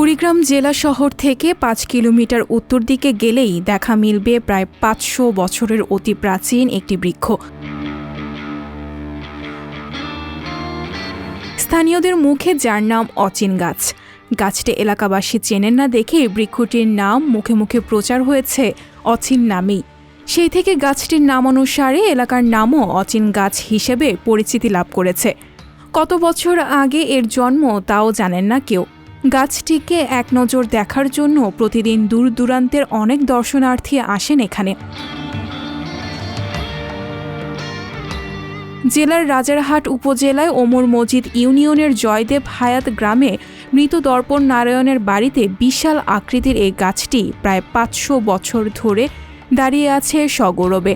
কুড়িগ্রাম জেলা শহর থেকে ৫ কিলোমিটার উত্তর দিকে গেলেই দেখা মিলবে প্রায় ৫০০ বছরের অতি প্রাচীন একটি বৃক্ষ। স্থানীয়দের মুখে যার নাম অচিন গাছ। গাছটি এলাকাবাসী চেনেন না দেখে বৃক্ষটির নাম মুখে মুখে প্রচার হয়েছে অচিন নামেই। সেই থেকে গাছটির নাম অনুসারে এলাকার নামও অচিন গাছ হিসেবে পরিচিতি লাভ করেছে। কত বছর আগে এর জন্ম তাও জানেন না কেউ। গাছটিকে এক নজর দেখার জন্য প্রতিদিন দূর দূরান্তের অনেক দর্শনার্থী আসেন এখানে। জেলার রাজারহাট উপজেলায় ওমর মজিদ ইউনিয়নের জয়দেব হায়াত গ্রামে মৃত দর্পণ নারায়ণের বাড়িতে বিশাল আকৃতির এই গাছটি প্রায় ৫০০ বছর ধরে দাঁড়িয়ে আছে সগৌরবে।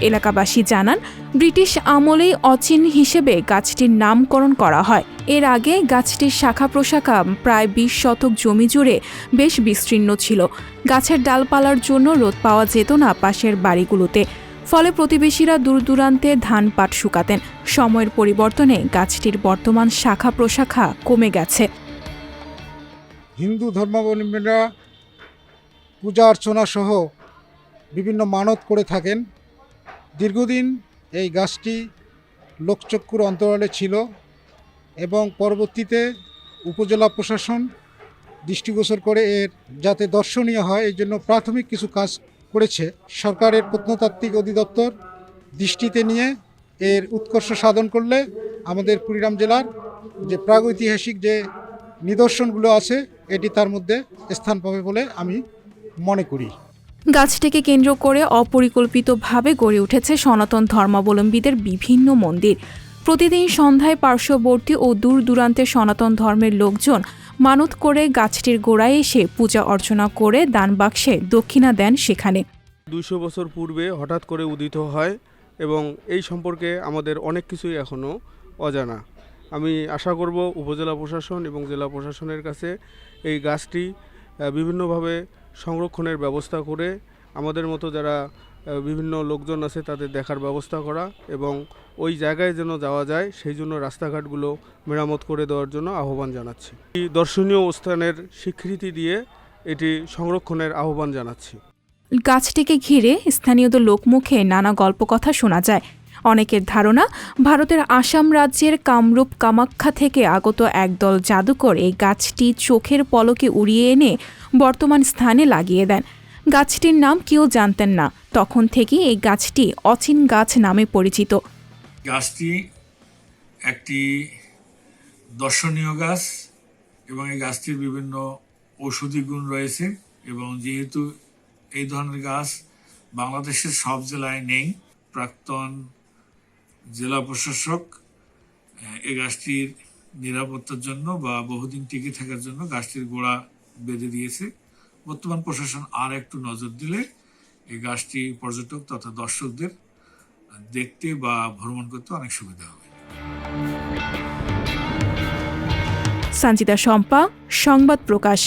এলাকাবাসী জানান, ব্রিটিশ আমলেই অচিন হিসেবে গাছটির নামকরণ করা হয়। এর আগে গাছটির শাখা প্রশাখা প্রায় ২০ শতক জমি জুড়ে বেশ বিস্তীর্ণ ছিল। গাছের ডালপালার জন্য রোদ পাওয়া যেত না পাশের বাড়িগুলোতে, ফলে প্রতিবেশীরা দূর দূরান্তে ধান পাট শুকাতেন। সময়ের পরিবর্তনে গাছটির বর্তমান শাখা প্রশাখা কমে গেছে। হিন্দু ধর্মাবলম্বীরা পূজা অর্চনা সহ বিভিন্ন মানত করে থাকেন। দীর্ঘদিন এই গাছটি লোকচক্ষুর অন্তরালে ছিল এবং পরবর্তীতে উপজেলা প্রশাসন দৃষ্টিগোচর করে এর যাতে দর্শনীয় হয় এই জন্য প্রাথমিক কিছু কাজ করেছে। সরকারের প্রত্নতাত্ত্বিক অধিদপ্তর দৃষ্টিতে নিয়ে এর উৎকর্ষ সাধন করলে আমাদের কুড়িগ্রাম জেলার যে প্রাগৈতিহাসিক যে নিদর্শনগুলো আছে এটি তার মধ্যে স্থান পাবে বলে আমি মনে করি। গাছটিকে কেন্দ্র করে অপরিকল্পিতভাবে গড়ে উঠেছে সনাতন ধর্মাবলম্বীদের বিভিন্ন মন্দির। প্রতিদিন সন্ধ্যায় পার্শ্ববর্তী ও দূর দূরান্তের সনাতন ধর্মের লোকজন মানত করে গাছটির গোড়ায় এসে পূজা অর্চনা করে দান বাক্সে দক্ষিণা দেন সেখানে। ২০০ বছর পূর্বে হঠাৎ করে উদিত হয় এবং এই সম্পর্কে আমাদের অনেক কিছুই এখনও অজানা। আমি আশা করব উপজেলা প্রশাসন এবং জেলা প্রশাসনের কাছে এই গাছটি বিভিন্নভাবে সংরক্ষণের ব্যবস্থা করে আমাদের মতো যারা বিভিন্ন লোকজন আছে তাদের দেখার ব্যবস্থা করা এবং ওই জায়গায় যেন যাওয়া যায় সেই জন্য রাস্তাঘাটগুলো মেরামত করে দেওয়ার জন্য আহ্বান জানাচ্ছি। এই দর্শনীয় স্থানের স্বীকৃতি দিয়ে এটি সংরক্ষণের আহ্বান জানাচ্ছি। গাছটিকে ঘিরে স্থানীয়দের লোকমুখে নানা গল্পকথা শোনা যায়। অনেকের ধারণা, ভারতের আসাম রাজ্যের কামরূপ কামাখ্যা থেকে আগত একদল জাদুকর এই গাছটি চোখের পলকে উড়িয়ে এনে বর্তমান স্থানে লাগিয়ে দেন। গাছটির নাম কেউ জানতেন না, তখন থেকেই এই গাছটি অচিন গাছ নামে পরিচিত। গাছটি একটি দর্শনীয় গাছ এবং এই গাছটির বিভিন্ন ঔষধি গুণ রয়েছে এবং যেহেতু এই ধরনের গাছ বাংলাদেশের সব জেলায় নেই, প্রাক্তন জেলা প্রশাসক এই গাছটির নিরাপত্তার জন্য বা বহুদিন টিকে থাকার জন্য গাছটির গোড়া বেঁধে দিয়েছে। বর্তমান প্রশাসন আর একটু নজর দিলে এই গাছটি পর্যটক তথা দর্শকদের দেখতে বা ভ্রমণ করতে অনেক সুবিধা হবে। সঞ্জিতা শম্পা, সংবাদ প্রকাশ।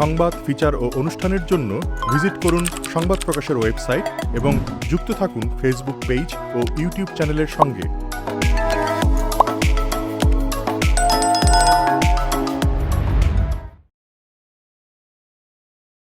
সংবাদ, ফিচার ও অনুষ্ঠানের জন্য ভিজিট করুন সংবাদ প্রকাশের ওয়েবসাইট এবং যুক্ত থাকুন ফেসবুক পেজ ও ইউটিউব চ্যানেলের সঙ্গে।